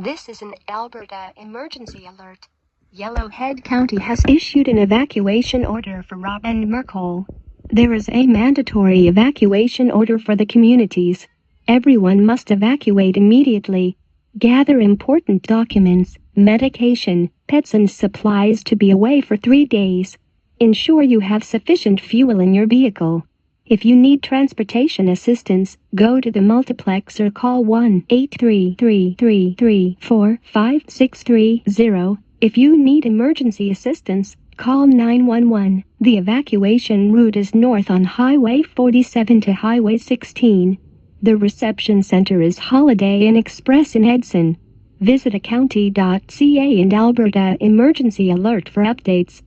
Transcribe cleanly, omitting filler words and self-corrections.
This is an Alberta emergency alert. Yellowhead County has issued an evacuation order for Rob and Merkel. There is a mandatory evacuation order for the communities. Everyone must evacuate immediately. Gather important documents, medication, pets and supplies to be away for 3 days. Ensure you have sufficient fuel in your vehicle. If you need transportation assistance, go to the multiplex or call 1-833-334-5630. If you need emergency assistance, call 911. The evacuation route is north on Highway 47 to Highway 16. The reception center is Holiday Inn Express in Edson. Visit county.ca and Alberta Emergency Alert for updates.